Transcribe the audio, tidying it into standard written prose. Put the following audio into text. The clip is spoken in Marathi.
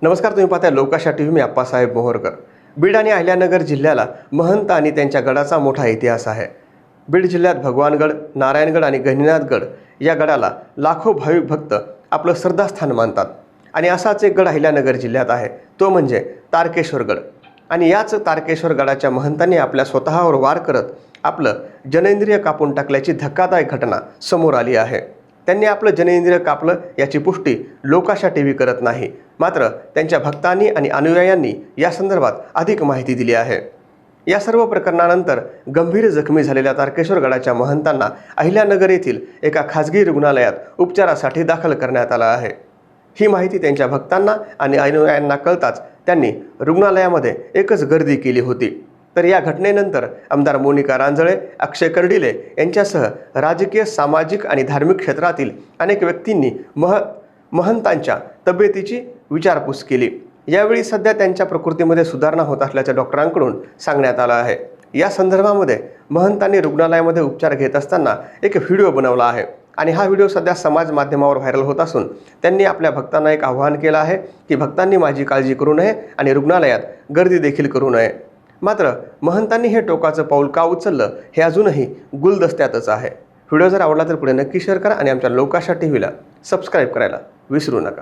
नमस्कार, तुम्ही पाहताय लोकाशा टीव्ही. मी आप्पासाहेब मोहोरकर. बीड आणि अहिल्यानगर जिल्ह्याला महंत आणि त्यांच्या गडाचा मोठा इतिहास आहे. बीड जिल्ह्यात भगवानगड, नारायणगड आणि गहिनीनाथगड या गडाला लाखो भाविक भक्त आपलं श्रद्धास्थान मानतात. आणि असाच एक गड अहिल्यानगर जिल्ह्यात आहे, तो म्हणजे तारकेश्वरगड. आणि याच तारकेश्वर गडाच्या महंतांनी आपल्या स्वतःवर वार करत आपलं जननेंद्रिय कापून टाकल्याची धक्कादायक घटना समोर आली आहे. त्यांनी आपलं जननेंद्रिय कापलं याची पुष्टी लोकाशा टीव्ही करत नाही, मात्र त्यांच्या भक्तांनी आणि अनुयायांनी या संदर्भात अधिक माहिती दिली आहे. या सर्व प्रकरणानंतर गंभीर जखमी झालेल्या तारकेश्वर गडाच्या महंतांना अहिल्यानगर येथील एका खाजगी रुग्णालयात उपचारासाठी दाखल करण्यात आलं आहे. ही माहिती त्यांच्या भक्तांना आणि अनुयायांना कळताच त्यांनी रुग्णालयामध्ये एकच गर्दी केली होती. तर या घटनेनंतर आमदार मोनिका रांजळे, अक्षय कर्डिले यांच्यासह राजकीय, सामाजिक आणि धार्मिक क्षेत्रातील अनेक व्यक्तींनी महंतांच्या तब्येतीची विचारपूस केली. यावेळी सध्या त्यांच्या प्रकृतीमध्ये सुधारणा होत असल्याचं डॉक्टरांकडून सांगण्यात आलं आहे. या संदर्भामध्ये महंतांनी रुग्णालयामध्ये उपचार घेत असताना एक व्हिडिओ बनवला आहे आणि हा व्हिडिओ सध्या समाज माध्यमावर व्हायरल होत असून त्यांनी आपल्या भक्तांना एक आवाहन केलं आहे की भक्तांनी माझी काळजी करू नये आणि रुग्णालयात गर्दी देखील करू नये. मात्र महंतांनी हे टोकाचं पाऊल का उचललं हे अजूनही गुलदस्त्यातच आहे. व्हिडिओ जर आवडला तर पुढे नक्की शेअर करा आणि आमच्या लोकाशा टीव्हीला सबस्क्राईब करायला विसरू नका.